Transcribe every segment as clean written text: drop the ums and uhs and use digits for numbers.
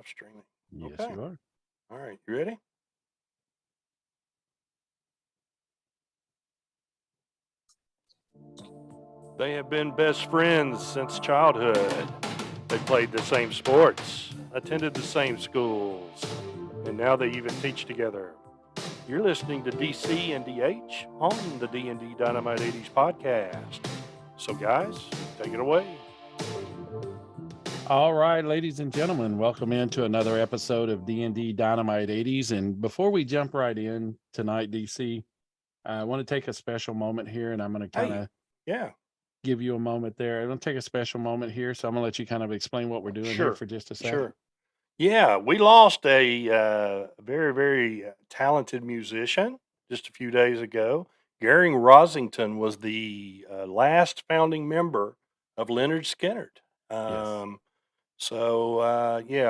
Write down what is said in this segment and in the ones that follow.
live streaming. Yes, Okay. you are. All right. You ready? They have been best friends since childhood. They played the same sports, attended the same schools, and now they even teach together. You're listening to DC and DH on the DND Dynamite 80s podcast. So, guys, take it away. All right, ladies and gentlemen, welcome into another episode of D&D Dynamite 80s. And before we jump right in tonight, DC, I want to take a special moment here, and I'm going to kind of Yeah, give you a moment there. I'm going to take a special moment here, so I'm going to let you kind of explain what we're doing here for just a second. sure. Yeah, we lost a very, very talented musician just a few days ago. Gary Rosington was the last founding member of Leonard Skinner. Yeah,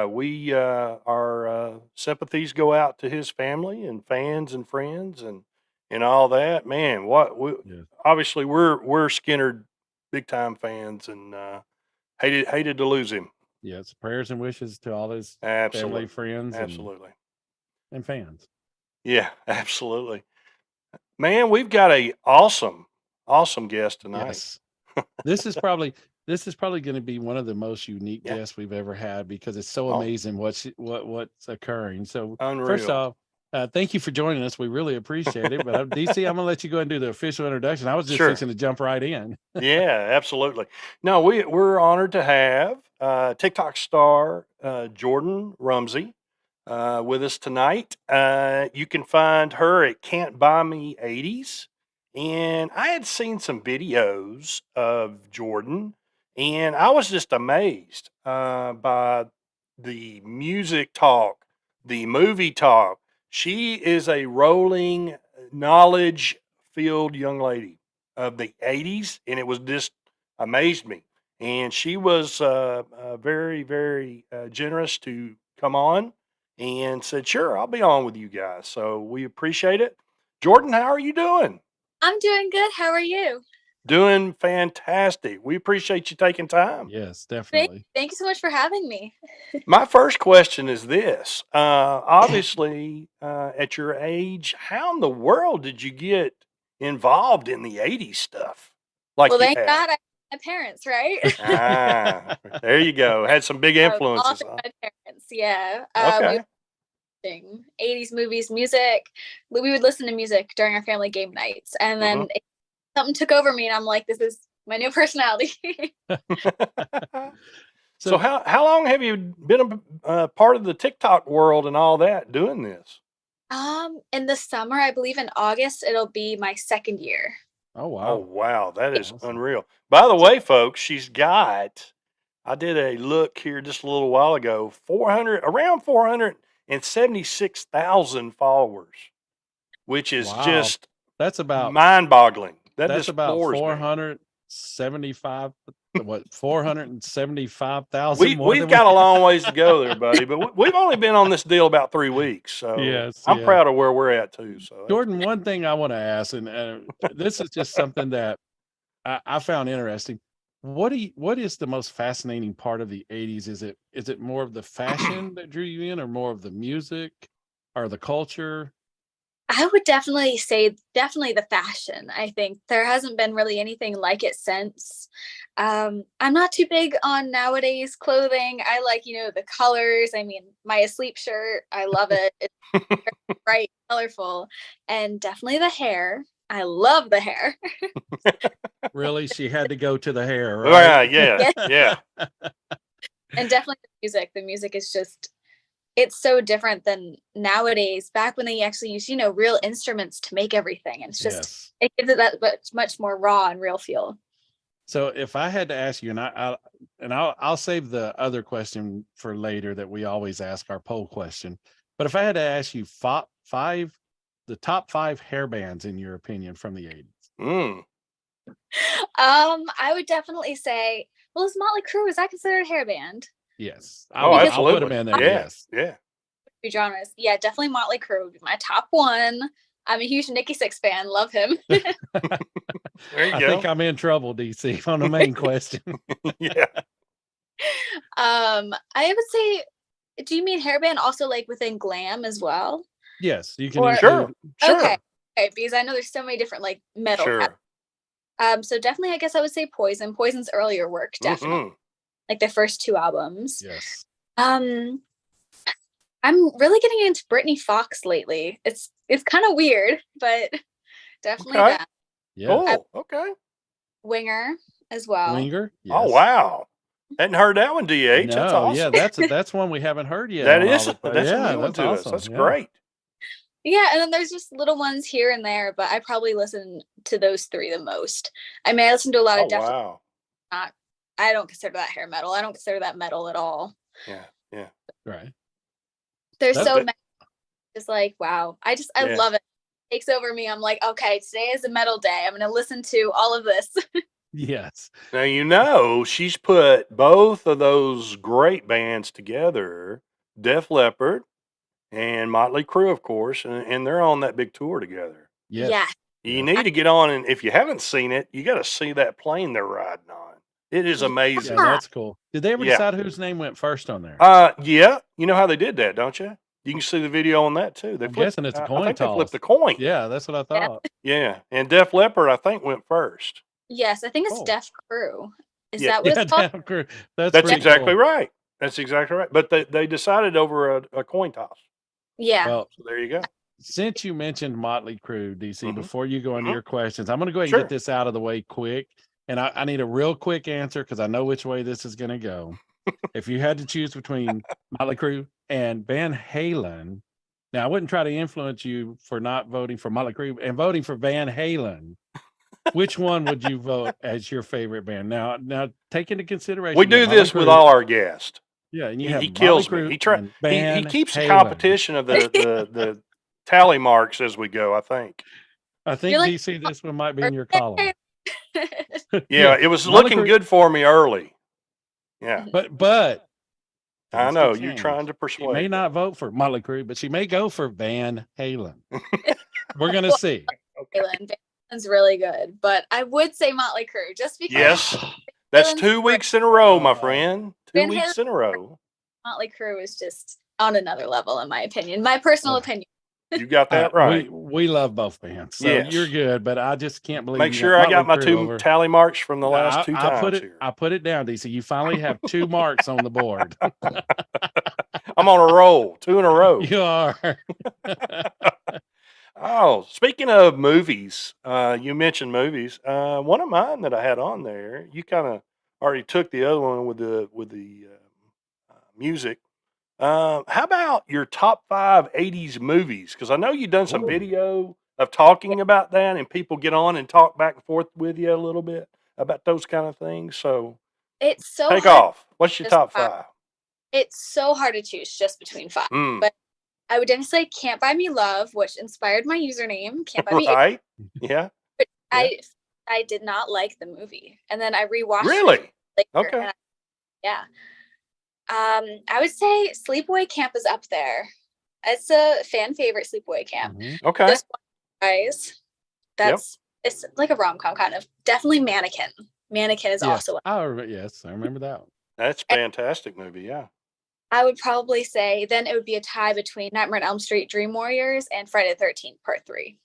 we our sympathies go out to his family and fans and friends and all that. Man, Yes. obviously we're Skinner big time fans and hated to lose him. Yes, prayers and wishes to all his Absolutely, family, friends, absolutely. and fans. Yeah, absolutely. Man, we've got a awesome guest tonight. Yes. This is probably going to be one of the most unique guests we've ever had because it's so amazing what's occurring. So Unreal. First off, thank you for joining us. We really appreciate it. But DC, I'm gonna let you go and do the official introduction. I was just fixing to jump right in. Yeah, absolutely. No, we're honored to have TikTok star Jordan Rumsey with us tonight. You can find her at Can't Buy Me 80s. And I had seen some videos of Jordan, and I was just amazed by the music talk, the movie talk. She is a rolling knowledge filled young lady of the 80s, and it was just amazed me. And she was very, very generous to come on and said, sure, I'll be on with you guys. So we appreciate it. Jordan, how are you doing? I'm doing good. How are you? Doing fantastic. We appreciate you taking time. Yes, definitely. Thank you so much for having me. My first question is this. Obviously, at your age, how in the world did you get involved in the 80s stuff? Well, thank God I had my parents, right? There you go. Had some big influences. My parents, yeah. Okay. 80s movies, music. We would listen to music during our family game nights. And then something took over me, and I'm like, this is my new personality. So how long have you been a part of the TikTok world and all that doing this? In the summer, I believe in August, it'll be my second year. Oh, wow. Oh, wow. That is unreal. By the way, folks, I did a look here just a little while ago, around 476,000 followers, which is just that's about mind-boggling. That's about 475. What 475,000? We've got a long ways to go there, buddy. But we've only been on this deal about 3 weeks, so I'm proud of where we're at too. So Jordan, one thing I want to ask, and this is just something that I found interesting. What is the most fascinating part of the 80s? Is it more of the fashion that drew you in, or more of the music, or the culture? I would definitely say the fashion. I think there hasn't been really anything like it since. I'm not too big on nowadays clothing. I like, the colors. I mean, my asleep shirt, I love it. It's very bright, colorful, and definitely the hair. I love the hair. Really? She had to go to the hair, right? Yeah. And definitely the music. The music is just, it's so different than nowadays. Back when they actually used, real instruments to make everything. And it's just, it gives it that much more raw and real feel. So if I had to ask you, and I'll save the other question for later that we always ask, our poll question. But if I had to ask you the top 5 hair bands in your opinion from the 80s. I would definitely say, well, is Motley Crue, is that considered a hair band? Yes. Absolutely. I'll put them in there. Yes. Yeah. Genres. Yeah, definitely Motley Crue would be my top one. I'm a huge Nikki Sixx fan. Love him. There you I go. think I'm in trouble, DC, on the main question. Yeah. I would say do you mean hairband also like within glam as well? Yes, you can Or- include. Sure. Okay. Okay, because I know there's so many different like metal. Sure. So definitely, I guess I would say Poison. Poison's earlier work, definitely, Mhm. like the first 2 albums. Yes. I'm really getting into Britney Fox lately. It's kind of weird, but definitely Okay. that. Yeah. Cool. Okay. Winger as well. Winger. Yes. Oh, wow. Hadn't heard that one, DH. No, That's awesome. yeah, that's one we haven't heard yet. That on is, all the- that's yeah, a new one that's to us. awesome. That's yeah. great. Yeah, and then there's just little ones here and there, but I probably listen to those 3 the most. I mean, I listen to a lot Oh, of definitely wow. not. I don't consider that hair metal. I don't consider that metal at all. Yeah. Yeah. Right. There's That- so that- many. Just like wow, I Yeah. love it. It takes over me. I'm like, okay, today is a metal day. I'm gonna listen to all of this. Yes. Now, she's put both of those great bands together, Def Leppard and Motley Crue, of course, and they're on that big tour together. Yes. Yeah. You Yeah. need to get on, and if you haven't seen it, you got to see that plane they're riding on. It is Yeah. amazing. Yeah, that's cool. Did they ever Yeah. decide whose name went first on there? Yeah, you know how they did that, don't you? You can see the video on that too. They I'm flipped, guessing it's a I coin think they toss. flipped a coin. Yeah, that's what I Yeah. thought. Yeah, and Def Leppard, I think, went first. Yes, I think it's Oh. Def Crew. Is Yeah. that what Yeah, it's called? damn crew. That's That's pretty exactly cool. right. That's exactly right. But they decided over a coin toss. Yeah. Well, So there you go. since you mentioned Motley Crue, DC, Mhm. before you go into Mhm. your questions, I'm going to go ahead and Sure. get this out of the way quick. And I need a real quick answer because I know which way this is going to go. If you had to choose between Motley Crue and Van Halen, now I wouldn't try to influence you for not voting for Motley Crue and voting for Van Halen. Which one would you vote as your favorite band? Now take into consideration We you do have this Motley with Crue. all our guests. Yeah, and you He have Motley kills me. Crue and He Van keeps the Halen. competition of the tally marks as we go, I think. I think You're like- DC, this one might be in your column. Yeah, it was Motley looking Crue- good for me early. Yeah, But I things know could you're change. trying to She may persuade. not vote for Motley Crue, but she may go for Van Halen. We're gonna see. Van Halen's really good, but I would say Motley Crue just because Yes, that's 2 weeks in a row, my friend. 2 Van weeks in a row. Motley Crue is just on another level, in my opinion. My personal opinion. You got that right. We love both bands, so Yes. you're good. But I just can't believe. Make you sure got I got my Motley Crue 2 over. tally marks from the last I- 2 I times put it. here. I put it down, DC. You finally have 2 marks on the board. I'm on a roll, 2 in a row. You are. Oh, speaking of movies, you mentioned movies. One of mine that I had on there, you kind of already took the other one with the music. How about your top 5 '80s movies? Because I know you've done some Ooh. video of talking about that, and people get on and talk back and forth with you a little bit about those kind of things. So It's so take hard. off. What's your just top five. 5? It's so hard to choose just between 5. Mm, But I would definitely say Can't Buy Me Love, which inspired my username. Can't Buy Me. right? Yeah. I did not like the movie, and then I rewatched it Really? later, Okay. and yeah. I would say Sleepaway Camp is up there. It's a fan favorite, Sleepaway Camp. Mhm. Okay. This one, guys, it's like a rom-com kind of. Definitely Mannequin. Mannequin is Yes. also. Yes, I remember that one. That's a fantastic movie. Yeah. I would probably say then it would be a tie between Nightmare on Elm Street, Dream Warriors, and Friday the 13th Part 3.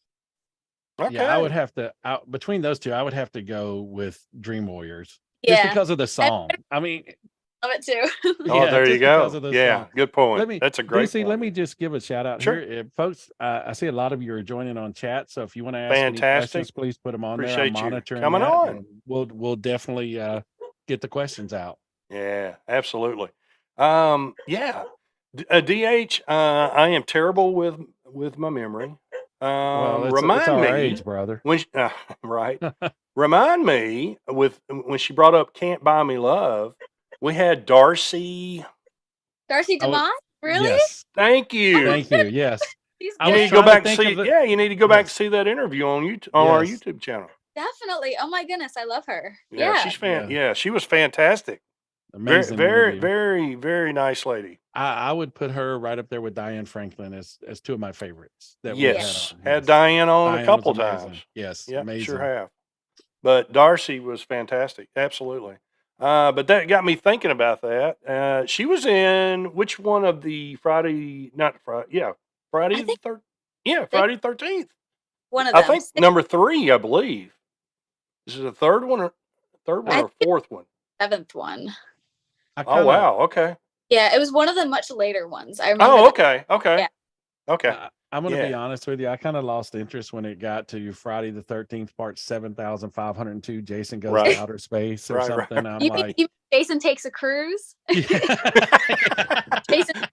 Okay. Yeah, I would have to between those two. I would have to go with Dream Warriors, just Yeah, because of the song. I mean, love it too. Oh, yeah, there you just because go. of the Yeah, song. good point. Let me, That's a great DC, point. let me just give a shout out Sure. here, folks. I see a lot of you are joining on chat, so if you want to ask any Fantastic. questions, please put them on there. Appreciate I'm you monitoring coming that, on. and we'll definitely get the questions out. Yeah, absolutely. Yeah. DH, I am terrible with my memory. Well, it's Remind our me age, brother. when right. Remind me when she brought up "Can't Buy Me Love." We had Darcy. Darcy I would- DeMont? Really? Yes, Thank you. thank you. Yes, She's I You was need good. to go trying to back and think see. of the- Yeah, you need to go back and Yes. see that interview on YouTube on our Yes. YouTube channel. Definitely. Oh my goodness, I love her. Yeah, Yeah. she's Yeah. Yeah, she was fantastic. amazing. Very, interview. very, very nice lady. I would put her right up there with Diane Franklin as 2 of my favorites. That Yes, we had had on. Diane on Diane a couple was amazing. times. Yes, Yeah, amazing. sure have. But Darcy was fantastic. Absolutely. But that got me thinking about that. She was in which one of the Friday? Not Friday. Yeah, Friday I the think third. Yeah, they, Friday 13th. one of I them. think number 3. I believe. Is it the third one I or think it's fourth one? the 7th one. I Oh kind of wow. Okay. Yeah, it was one of the much later ones. I remember Oh that. okay. Okay. Yeah. Okay. I'm going to be Yeah. honest with you. I kind of lost interest when it got to Friday the 13th, part 7,502. Jason goes to Right. outer space or Right. something. I'm You like, mean Jason takes a cruise? Jason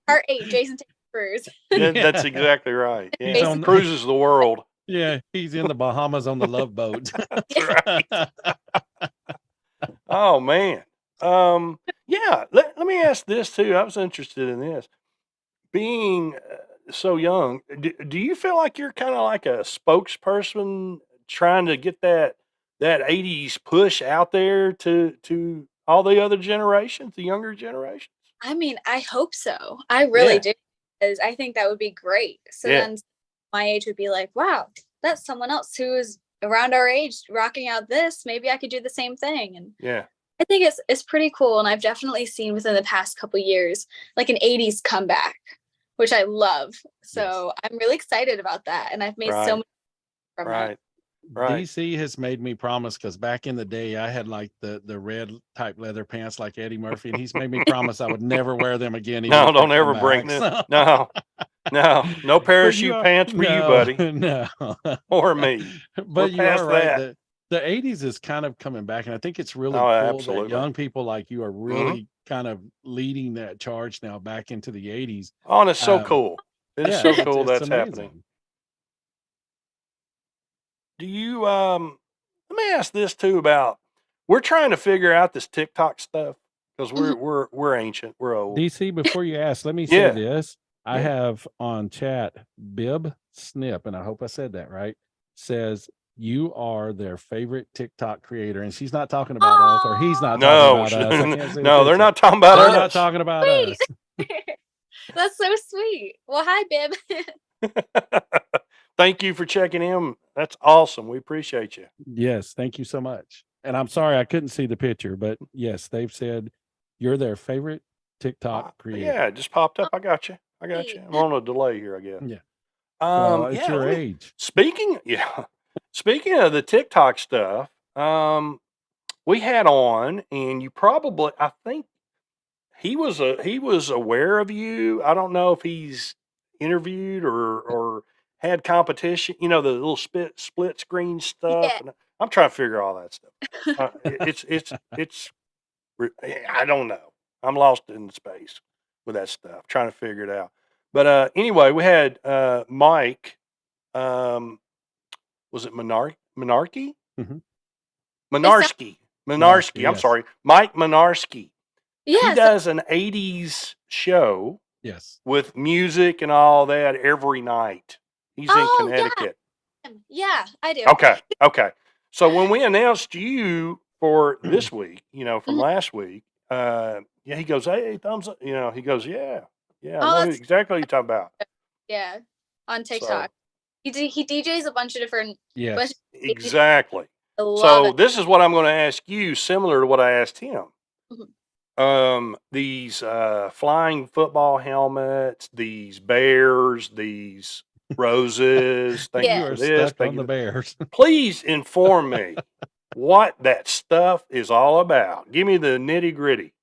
part 8. Jason takes a cruise. That's exactly right. He's Yeah. on- Cruises the world. yeah, he's in the Bahamas on the Love Boat. That's right. Oh man. Yeah. Let me ask this too. I was interested in this. Being so young, do you feel like you're kind of like a spokesperson trying to get that 80s push out there to all the other generations, the younger generations? I mean, I hope so. I really Yeah. do, because I think that would be great. So Yeah. then my age would be like, wow, that's someone else who is around our age rocking out this. Maybe I could do the same thing. And Yeah. I think it's pretty cool. And I've definitely seen within the past couple years like an 80s comeback, which I love. So I'm really excited about that. And I've made so Right. much from it. Right. Right. DC has made me promise, because back in the day I had like the red type leather pants like Eddie Murphy, and he's made me promise I would never wear them again. even No, if they don't ever come bring back. this. So- No parachute pants for you, buddy, No. or me. But you past are right. that. The 80s is kind of coming back, and I think it's really Oh, cool absolutely. that young people like you are really kind of leading that charge now back into the 80s. Oh, and it's so cool. It's Yeah, so cool it's that's amazing. happening. Do you let me ask this too about, we're trying to figure out this TikTok stuff because we're ancient, we're old. DC, before you ask, let me say Yeah. this. I Yeah. have on chat Bib Snip, and I hope I said that right, says you are their favorite TikTok creator, and she's not talking about us, or he's not No, talking about us. I can't see the no, they're picture. not talking about They're us. not talking about us. That's so sweet. Well, hi, Bib. Thank you for checking in. That's awesome. We appreciate you. Yes, thank you so much. And I'm sorry I couldn't see the picture, but yes, they've said you're their favorite TikTok creator. Yeah, it just popped up. I got you. I'm on a delay here, I guess. Yeah. Well, it's yeah, your age. Speaking of the TikTok stuff, we had on, and you probably, I think he was aware of you. I don't know if he's interviewed or had competition. You know, the little split screen stuff. Yeah. And I'm trying to figure all that stuff. I don't know. I'm lost in space with that stuff, trying to figure it out. But anyway, we had Mike. Was it Monarchy? Mhm. Monarski. Monarski, I'm yes. sorry, Mike Monarski. Yeah. He does an 80s show Yes. with music and all that every night. He's in Connecticut. Yeah, I do. Okay. So when we announced you for this week, from last week, he goes, "Hey, thumbs up." He goes, "Yeah, I know exactly what you're talking about." Yeah, on TikTok. So, he DJs a bunch of different. Yes. Exactly. So this is what I'm going to ask you, similar to what I asked him. Mhm. These flying football helmets, these bears, these roses. Thank Yeah. you You for are this. stuck on the bears. Please inform me what that stuff is all about. Give me the nitty gritty.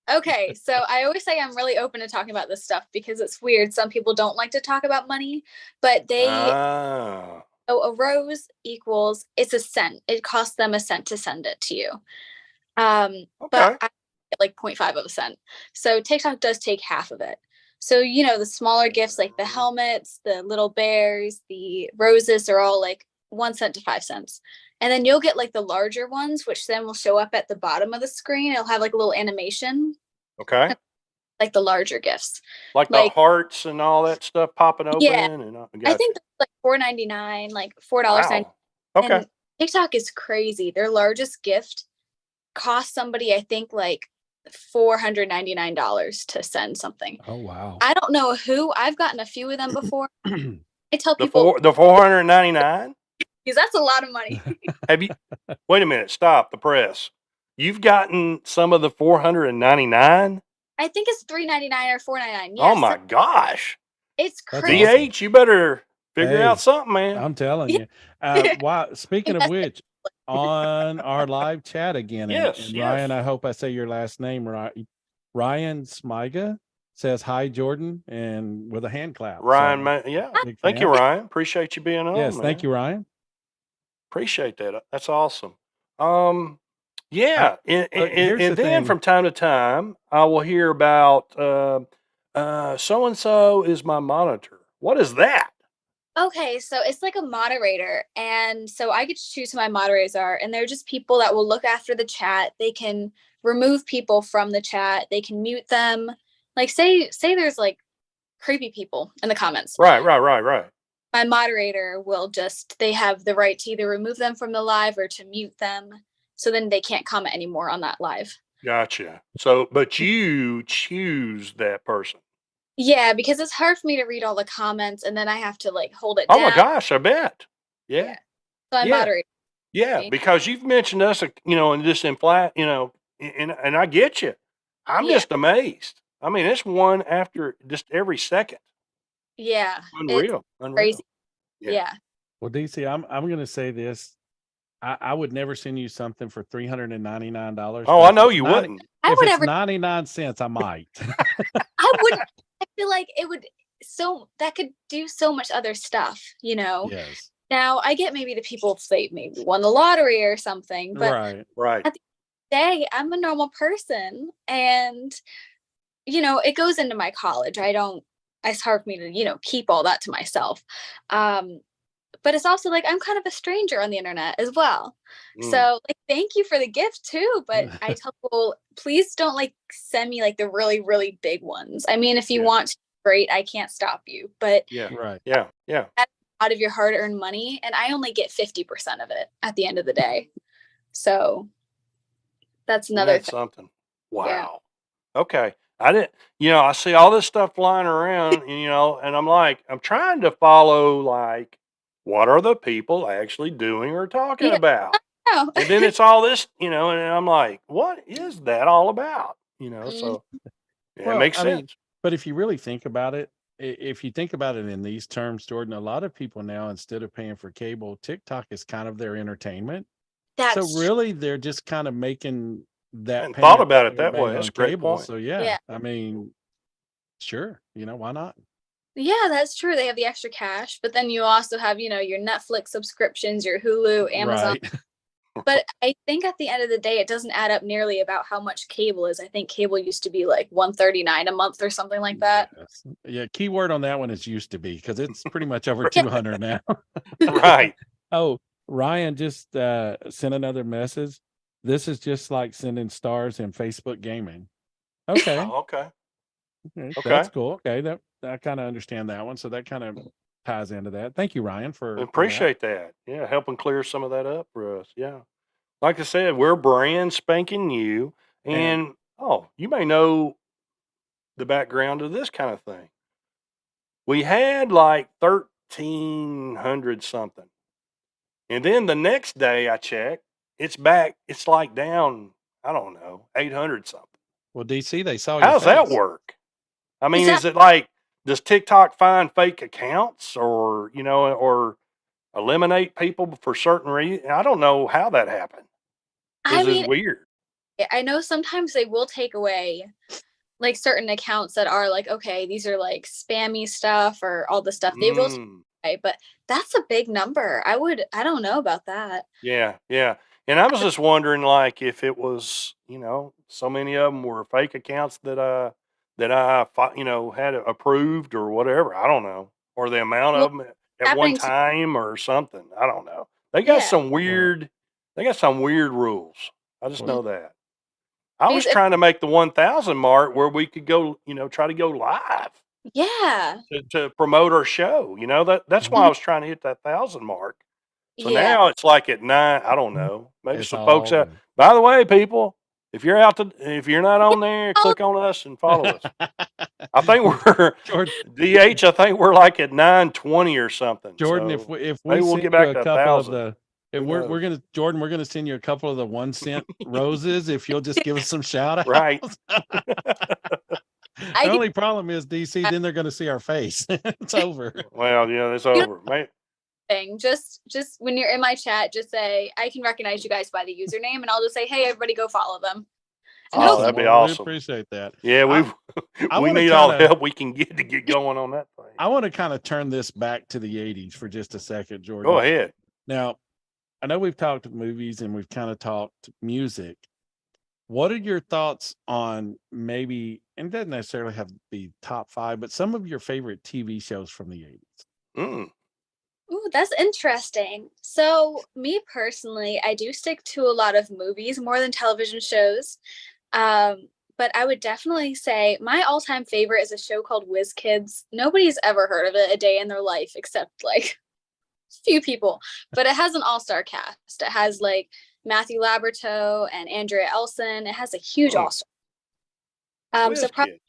Okay, so I always say I'm really open to talking about this stuff because it's weird. Some people don't like to talk about money, but so a rose equals, it's a cent. It costs them a cent to send it to you. But I get like 0.5 of a cent. So TikTok does take half of it. So, the smaller gifts like the helmets, the little bears, the roses are all like 1 cent to 5 cents. And then you'll get like the larger ones, which then will show up at the bottom of the screen. It'll have like a little animation. Okay. Like the larger gifts. Like the hearts and all that stuff popping open. Yeah. And I think that's like $4.99, like $4.99. Wow. Okay. And TikTok is crazy. Their largest gift cost somebody, I think, like $499 to send something. Oh wow. I don't know who. I've gotten a few of them before. I tell people the $499? because that's a lot of money. Have you? Wait a minute. Stop the press. you've gotten some of the 499. I think it's $3.99 or $4.99. Oh Yes, my gosh, it's That's crazy. awesome. DH, you better figure Hey, out something, man. I'm telling you. Speaking of which, on our live chat again, and Ryan, I hope I say your last name right. Ryan Smiga says hi, Jordan, and with a hand clap. Ryan, So, man, yeah. big Thank you, fan. Ryan. Appreciate you being on. Yes, man. thank you, Ryan. Appreciate that. That's awesome. here's And the then thing. from time to time, I will hear about so and so is my monitor. What is that? Okay, so it's like a moderator. And so I get to choose who my moderators are. And they're just people that will look after the chat. They can remove people from the chat. They can mute them. Like say there's like creepy people in the comments. Right. My moderator will they have the right to either remove them from the live or to mute them. So then they can't comment anymore on that live. Gotcha. So, but you choose that person. Yeah, because it's hard for me to read all the comments and then I have to like hold it Oh down. my gosh, I bet. Yeah. So I moderate. Yeah, because you've mentioned us, and just in flat, and I get you. I'm just amazed. I mean, it's one after just every second. Yeah. Unreal. Crazy. Yeah. Yeah. Well, DC, I'm going to say this. I would never send you something for $399. Oh, I know you wouldn't. I If would it's ever 99 cents, I might. I wouldn't. I feel like it would that could do so much other stuff, Yes. Now I get maybe the people if they maybe won the lottery or something, but Right. at the end of the day, I'm a normal person and it goes into my college. It's hard for me to, keep all that to myself. But it's also like I'm kind of a stranger on the internet as well. So like thank you for the gift too. But I tell people, please don't like send me like the really, really big ones. I mean, if you want to, great, I can't stop you. But that's out of your hard-earned money, and I only get 50% of it at the end of the day. So that's another thing. Something. Wow. Yeah. Okay. I didn't, I see all this stuff flying around, and I'm like, I'm trying to follow, like, what are the people actually doing or talking about? Oh. And then it's all this, and I'm like, what is that all about? So it makes sense. But if you really think about it, if you think about it in these terms, Jordan, a lot of people now, instead of paying for cable, TikTok is kind of their entertainment. So really, they're just kind of making that. And thought about it that way. That's a great cable. point. So yeah, I mean, sure, why not? Yeah, that's true. They have the extra cash, but then you also have, your Netflix subscriptions, your Hulu, Amazon. Right. But I think at the end of the day, it doesn't add up nearly about how much cable is. I think cable used to be like $139 a month or something like that. Yes. Yeah, keyword on that one is used to be, because it's pretty much over 200 now. Right. Oh, Ryan just sent another message. This is just like sending stars in Facebook gaming. Okay. Okay. That's cool. Okay, I kind of understand that one. So that kind of ties into that. Thank you, Ryan, appreciate that. Yeah, helping clear some of that up for us. Yeah. Like I said, we're brand spanking new. And you may know the background of this kind of thing. We had like 1,300 something. And then the next day I checked, it's back. It's like down, I don't know, 800 something. Well, DC, they saw How does that work? I mean, is it like, does TikTok find fake accounts or, or eliminate people for certain reasons? I don't know how that happened. It's weird. I know sometimes they will take away like certain accounts that are like, okay, these are like spammy stuff or all the stuff they will take away, but that's a big number. I don't know about that. Yeah. And I was just wondering, like, if it was, so many of them were fake accounts that I had approved or whatever. I don't know, or the amount of them at one time or something. I don't know. They got some weird. They got some weird rules. I just know that. I was trying to make the 1,000 mark where we could go, try to go live. Yeah. To promote our show, that's why I was trying to hit that 1,000 mark. So now it's like at 9. I don't know. Maybe some folks out. By the way, people, if you're not on there, click on us and follow us. I think we're DH. I think we're like at 920 or something. Jordan, so if maybe we'll get back to 1,000. And Who we're knows? Jordan, we're gonna send you a couple of the 1 cent roses if you'll just give us some shout outs. Right. The only problem is DC, then they're gonna see our face. It's over. Well, yeah, it's over. Thing. Just when you're in my chat, just say I can recognize you guys by the username, and I'll just say, hey, everybody, go follow them. And Oh, that'd be Well, awesome. We appreciate that. Yeah, we wanna need all the kinda- help we can get to get going on that thing. I want to kind of turn this back to the 80s for just a second, Jordan. Go ahead. Now, I know we've talked movies and we've kind of talked music. What are your thoughts on maybe, and it doesn't necessarily have to be top 5, but some of your favorite TV shows from the 80s? Mm. Ooh, that's interesting. So, me personally, I do stick to a lot of movies more than television shows. But I would definitely say my all-time favorite is a show called Whiz Kids. Nobody's ever heard of it a day in their life except like few people. But it has an all-star cast. It has like Matthew Laberto and Andrea Elson. It has a huge all-star. So probably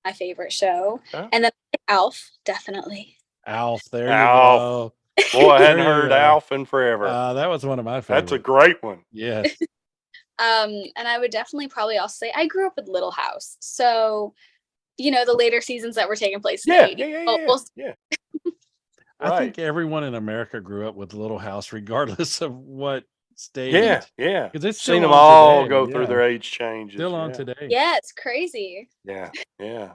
my favorite show. Huh? And then Alf, definitely. Alf, there Alf. you go. Boy, I hadn't heard Alf in forever. That was one of my favorites. That's a great one. Yes. And I would definitely probably also say I grew up with Little House. So, you know, the later seasons that were taking place in the 80s. Yeah. I think everyone in America grew up with Little House, regardless of what stage. Yeah. Because it's seen still them on all today. go through their age changes. Still on today. Yeah, it's crazy. Yeah,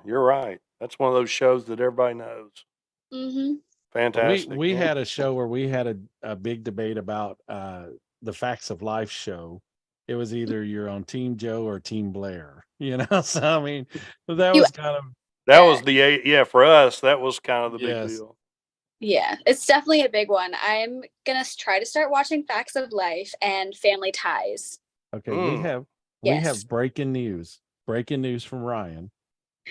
you're right. That's one of those shows that everybody knows. Mm-hmm. Fantastic. We had a show where we had a big debate about the Facts of Life show. It was either you're on Team Joe or Team Blair, you know. So I mean, that was kind of for us. That was kind of the big deal. Yeah, it's definitely a big one. I'm gonna try to start watching Facts of Life and Family Ties. Okay, we have breaking news. Breaking news from Ryan.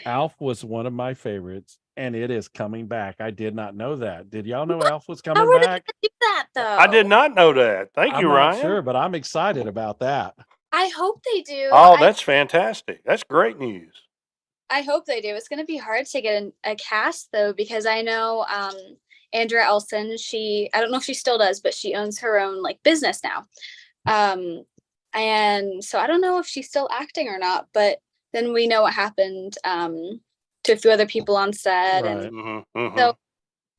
Alf was one of my favorites, and it is coming back. I did not know that. Did y'all know Alf was coming back? Do that though. I did not know that. Thank you, Ryan. I'm not sure, but I'm excited about that. I hope they do. Oh, that's fantastic. That's great news. I hope they do. It's going to be hard to get a cast though, because I know Andrea Elson, I don't know if she still does, but she owns her own like business now. And so I don't know if she's still acting or not, but then we know what happened to a few other people on set. Right. And so,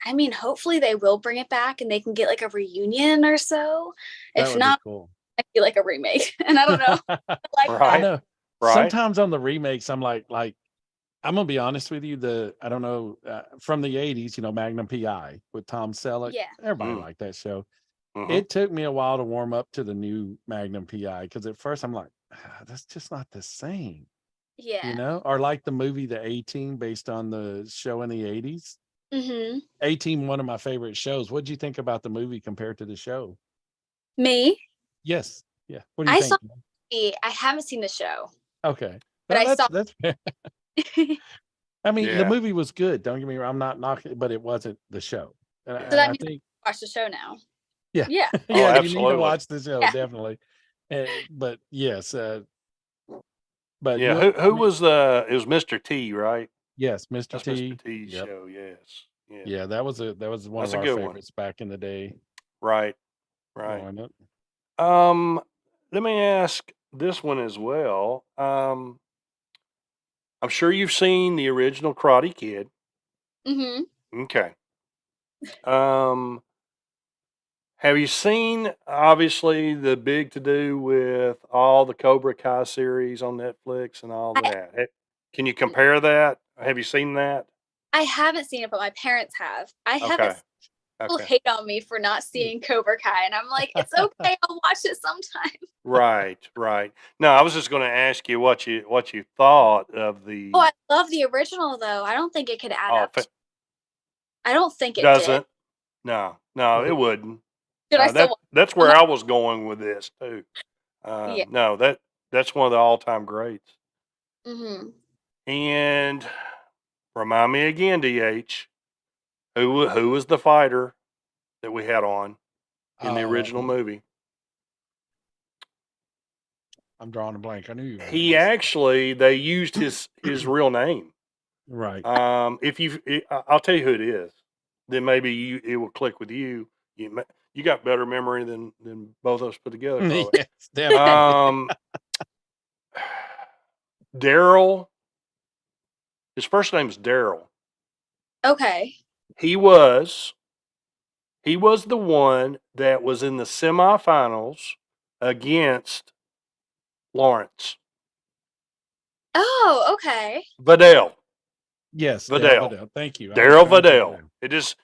I mean, hopefully they will bring it back and they can get like a reunion or so. If not, cool. I feel like a remake. And I don't know. I know. Right. Sometimes on the remakes, I'm like, I'm gonna be honest with you. I don't know, from the 80s, you know, Magnum PI with Tom Selleck. Yeah. Everybody liked that show. It took me a while to warm up to the new Magnum PI because at first I'm like, that's just not the same. Yeah. You know, or like the movie The A-Team based on the show in the 80s. Mm-hmm. A-Team, one of my favorite shows. What did you think about the movie compared to the show? Me? Yes. Yeah. What do you think? I haven't seen the show. Okay. But I saw. That's I mean, the movie was good. Don't get me wrong. I'm not knocking it, but it wasn't the show. So that means I think watch the show now. Yeah. Yeah. Yeah. You need to watch the show, definitely. But yes. But yeah, who was it was Mr. T, right? Yes, Mr. T. Mr. T's show. Yes. Yeah, that was one of our favorites back in the day. Right. Let me ask this one as well. I'm sure you've seen the original Karate Kid. Mm-hmm. Okay. Have you seen, obviously, the big to-do with all the Cobra Kai series on Netflix and all that? Can you compare that? Have you seen that? I haven't seen it, but my parents have. I haven't. People hate on me for not seeing Cobra Kai, and I'm like, it's okay. I'll watch it sometime. Right. No, I was just going to ask you what you thought of the. Oh, I love the original though. I don't think it could add up. I don't think it doesn't. No, it wouldn't. That's where I was going with this too. No, that's one of the all-time greats. Mm-hmm. And remind me again, DH, who was the fighter that we had on in the original movie? I'm drawing a blank. I knew you. They used his real name. Right. I'll tell you who it is. Then maybe it will click with you. You got better memory than both of us put together, probably. Yes, definitely. Daryl. His first name is Daryl. Okay. He was the one that was in the semifinals against Lawrence. Oh, okay. Vidal. Yes, Vidal. Vidal. Thank you. Daryl Vidal. It just,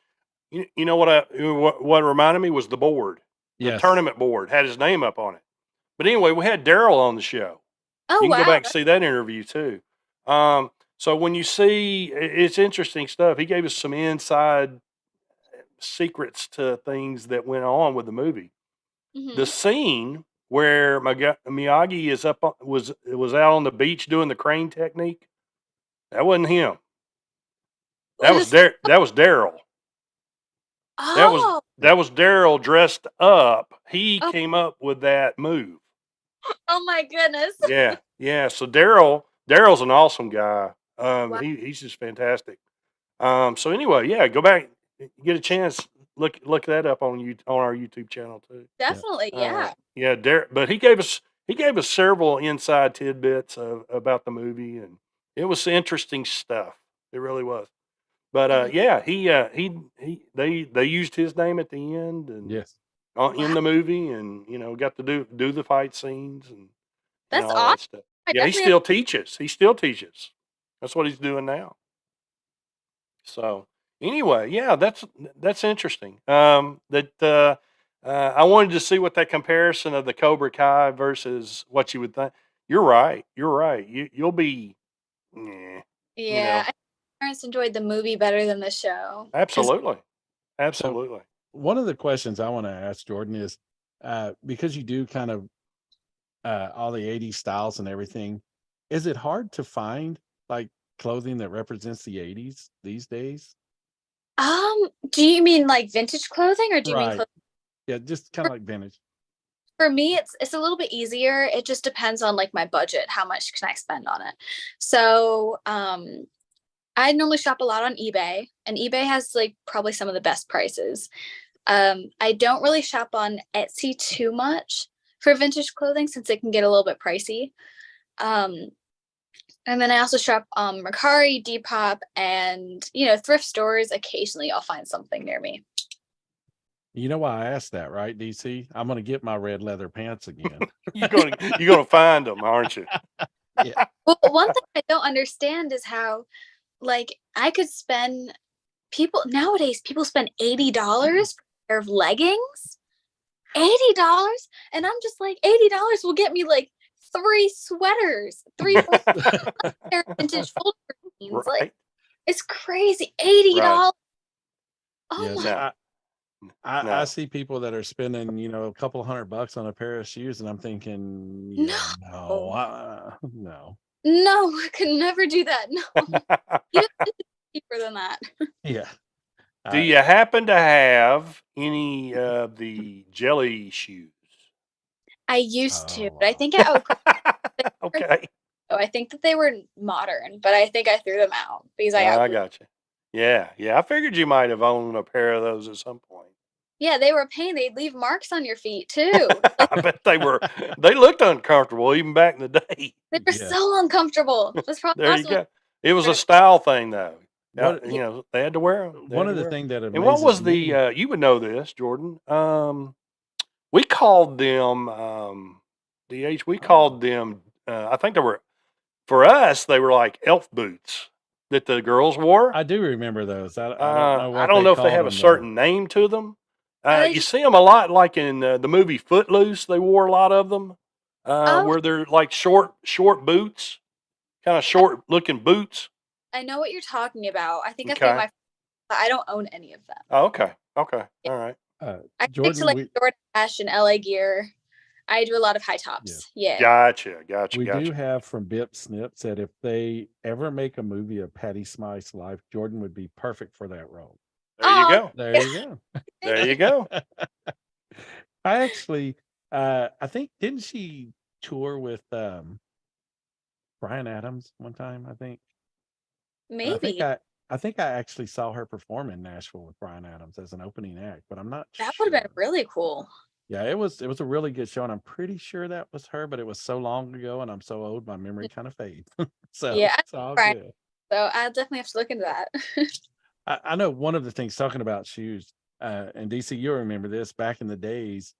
you know what reminded me was the board. The Yes. tournament board had his name up on it. But anyway, we had Daryl on the show. Oh, You can wow. go back and see that interview too. So when you see, it's interesting stuff. He gave us some inside secrets to things that went on with the movie. The scene where Miyagi is was out on the beach doing the crane technique, that wasn't him. That was Daryl. Oh. That was Daryl dressed up. He Oh. came up with that move. Oh my goodness. Yeah. So Daryl's an awesome guy. Wow. He's just fantastic. So anyway, yeah, go back, get a chance, look that up on our YouTube channel too. Definitely, yeah. Yeah, but he gave us several inside tidbits about the movie, and it was interesting stuff. It really was. But yeah, they used his name at the end and Yes. in the movie, and got to do the fight scenes and That's all awesome. that stuff. Yeah, he still teaches. He still teaches. That's what he's doing now. So anyway, yeah, that's interesting. I wanted to see what that comparison of the Cobra Kai versus what you would think. You're right. You'll be. Yeah, I think parents enjoyed the movie better than the show. Absolutely. So one of the questions I want to ask Jordan is, because you do kind of all the 80s styles and everything, is it hard to find like clothing that represents the 80s these days? Do you mean like vintage clothing, or do you mean Right. Yeah, just kind of like vintage. For me, it's a little bit easier. It just depends on like my budget. How much can I spend on it? So, I normally shop a lot on eBay, and eBay has like probably some of the best prices. I don't really shop on Etsy too much for vintage clothing since it can get a little bit pricey. And then I also shop Mercari, Depop, and thrift stores. Occasionally, I'll find something near me. You know why I asked that, right, DC? I'm going to get my red leather pants again. you're gonna find them, aren't you? Yeah. Well, one thing I don't understand is how, like, I could spend nowadays people spend $80 for a pair of leggings. $80, and I'm just like, $80 will get me like 3 sweaters, 4 pair of vintage fold jeans. Right. Like, it's crazy. $80. Right. Oh Yes, my! I see people that are spending, a couple $100 on a pair of shoes, and I'm thinking, no. No, I could never do that. No, even cheaper than that. Yeah. Do you happen to have any of the jelly shoes? I used to, but I wow. think I outgrew. Okay. I think that they were modern, but I think I threw them out because I I outgrew. got you. Yeah. I figured you might have owned a pair of those at some point. Yeah, they were a pain. They'd leave marks on your feet too. I bet they were. They looked uncomfortable even back in the day. They were so uncomfortable. That's probably There you go. It was a style thing, though. What- They had to wear them. One of the things that And what was amazes me- you would know this, Jordan? We called them DH. We called them. I think they were, for us, they were like elf boots that the girls wore. I do remember those. I don't know what I don't know if they called have a them, certain name to them. they You just- see them a lot, like in the movie Footloose. They wore a lot of them, where they're like short boots, kind of short looking boots. I know what you're talking about. I think I Okay. think I don't own any of them. Oh, okay. All right. I stick Jordan, to like Jordan Ash and LA Gear. I do a lot of high tops. Yeah. Gotcha. we do have from Bip Snips that if they ever make a movie of Patty Smyth's life, Jordan would be perfect for that role. There you go. There you go. There you go. I actually, I think, didn't she tour with Brian Adams one time? I think. Maybe. I think I actually saw her perform in Nashville with Bryan Adams as an opening act, but I'm not That would have been sure. really cool. Yeah, it was a really good show, and I'm pretty sure that was her, but it was so long ago, and I'm so old, my memory kind of fades. So Yeah, it's all right. good. So I'll definitely have to look into that. I know one of the things talking about shoes, and DC, you'll remember this back in the days,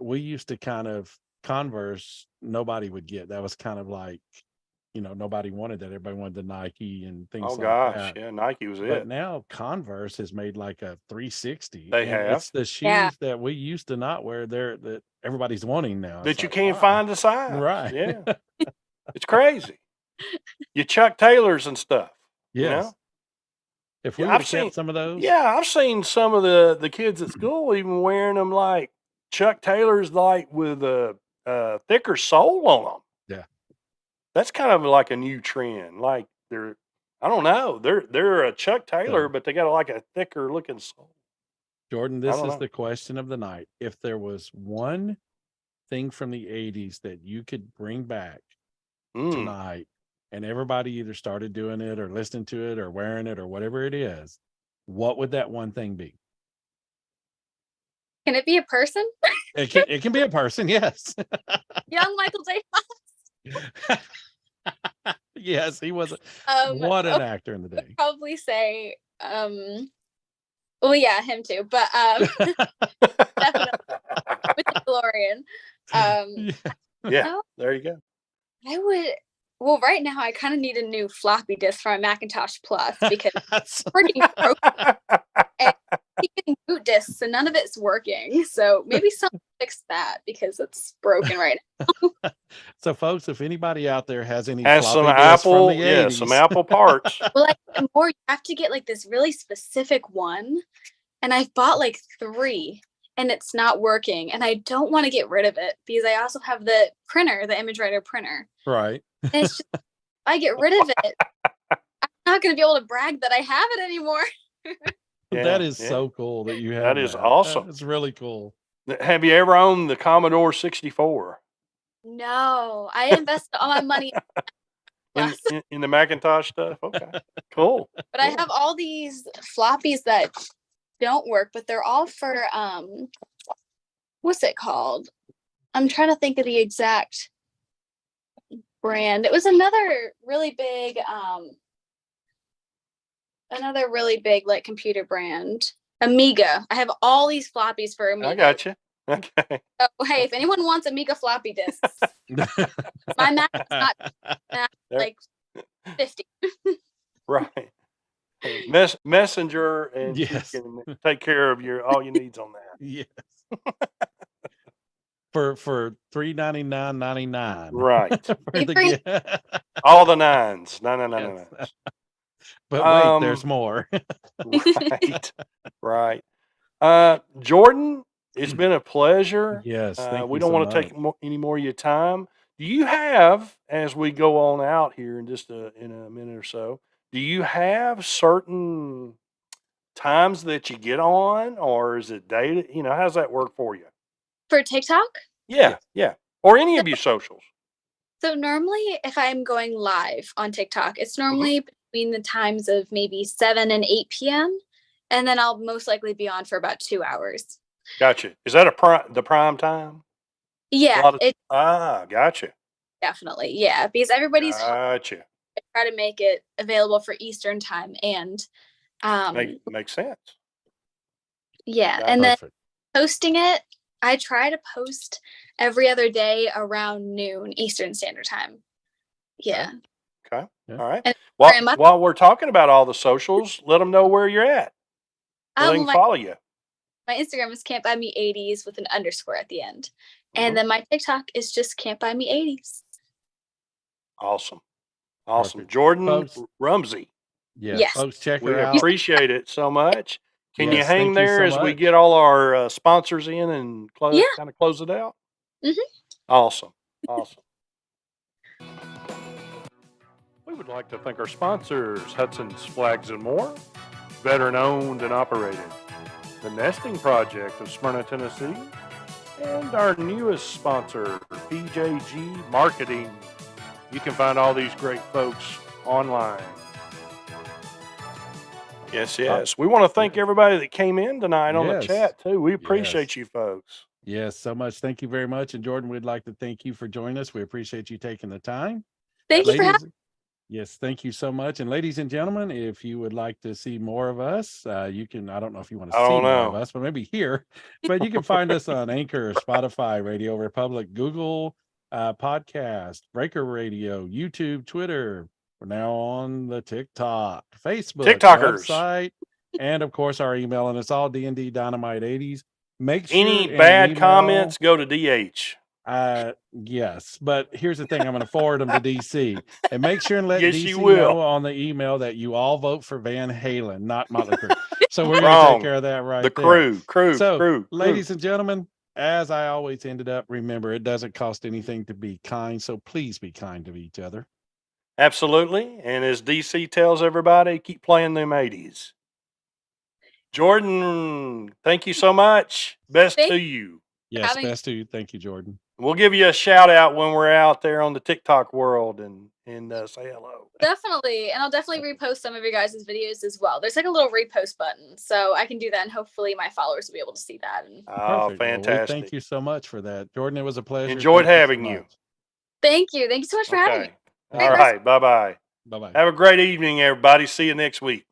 we used to kind of Converse, nobody would get. That was kind of like, nobody wanted that. Everybody wanted the Nike and Oh things like gosh, that. yeah, Nike was But it. now Converse has made like a 360, They and have it's the Yeah. shoes that we used to not wear there that everybody's wanting now. It's that you like, can't why? find a size. Right. Yeah, it's crazy. You Chuck Taylors and stuff. You know. Yes. If we Yeah, would I've have seen. kept some of those, Yeah, I've seen some of the kids at school even wearing them like Chuck Taylors, like with a thicker sole on them. yeah. That's kind of like a new trend. Like I don't know, they're a Chuck Taylor, So, but they got like a thicker looking sole. Jordan, I this don't is know. the question of the night. If there was one thing from the 80s that you could bring back tonight, and everybody either started doing it or listening to it or wearing it or whatever it is, what would that one thing be? Can it be a person? It can be a person, yes. Young Michael J. Yes, he was Um, what an actor in the day. probably say, well, yeah, him too, but definitely with the DeLorean. Yeah, no, there you go. I would. Well, right now I kind of need a new floppy disk for my Macintosh Plus because it's freaking broken. And keeping boot discs and none of it's working. So maybe someone fix that because it's broken right now. So, folks, if anybody out there has any Has some floppy disks from Apple, the yeah, 80s, some Apple parts. Well, like the more you have to get like this really specific one, and I've bought like 3 and it's not working, and I don't want to get rid of it because I also have the printer, the image writer printer. right? And it's just, if I get rid of it, I'm not going to be able to brag that I have it anymore. That is so cool that you have That is awesome. It's really cool. Have you ever owned the Commodore 64? No, I invested all my money in the Macintosh stuff? Okay, cool. But I have all these floppies that don't work, but they're all for what's it called? I'm trying to think of the exact brand. It was another really big like computer brand. Amiga. I have all these floppies for Amiga. I got you. Okay. So hey, if anyone wants Amiga floppy disks, my Mac is not like 50. Right. Messenger, and Yes. she can take care of all your needs on that. Yes. For $399.99. Right. All the nines. No. But wait, there's more. Right. Jordan, it's been a pleasure. Yes. Thank we you don't so want to take any more of your time. Do you have, as we go on out here in just in a minute or so, do you have certain times that you get on, or is it dated? How does that work for you? For TikTok? Yeah. Or any of your socials. So normally if I'm going live on TikTok, it's normally between the times of maybe 7 and 8 p.m. And then I'll most likely be on for about 2 hours. Gotcha. Is that the prime time? Yeah, Gotcha. Definitely. Yeah, because everybody's home. Gotcha. I try to make it available for Eastern time and makes sense. Yeah, and then posting it, I try to post every other day around noon Eastern Standard Time. Yeah. Okay. Yeah. All right. While we're talking about all the socials, let them know where you're at. So they can follow you. My Instagram is Can't Buy Me 80s with an underscore at the end. And then my TikTok is just Can't Buy Me 80s. Awesome. Perfect. Jordan Rumsey. Yes. Folks, check her out. We appreciate it so much. Can you hang there as we get all our sponsors in and kind of close it out? Awesome. We would like to thank our sponsors, Hudson's Flags and More, veteran owned and operated, the Nesting Project of Smyrna, Tennessee, and our newest sponsor, PJG Marketing. You can find all these great folks online. Yes, yes. We want to thank everybody that came in tonight on the Yes. chat too. We appreciate Yes. you folks. Yes, so much. Thank you very much. And Jordan, we'd like to thank you for joining us. We appreciate you taking the time. Thank you for having. Yes, thank you so much. And ladies and gentlemen, if you would like to see more of us, you can, I don't know if you want to I see don't more of know. us, but maybe here, but you can find us on Anchor, Spotify, Radio Republic, Google Podcast, Breaker Radio, YouTube, Twitter. We're now on the TikTok, Facebook, TikTokers. website, and of course our email, and it's all DND Dynamite 80s. Make sure Any and bad email- comments, go to DH. Yes, but here's the thing: I'm going to forward them to DC, and make sure and let Yes, DC you will. know on the email that you all vote for Van Halen, not Motley Crue. So we're going to Wrong. take care of that right The there. crew. Ladies and gentlemen, as I always ended up, remember it doesn't cost anything to be kind, so please be kind to each other. Absolutely, and as DC tells everybody, keep playing them 80s. Jordan, thank you so much. Best to you. Yes, best to you. Thank you, Jordan. We'll give you a shout out when we're out there on the TikTok world and say hello. Definitely. And I'll definitely repost some of your guys' videos as well. There's like a little repost button. So I can do that and hopefully my followers will be able to see that. And oh, perfect. fantastic. Well, thank you so much for that. Jordan, it was a pleasure. Enjoyed having you. Thank you. Thank you so much for having me. All right. Bye-bye. Bye-bye. Have a great evening, everybody. See you next week.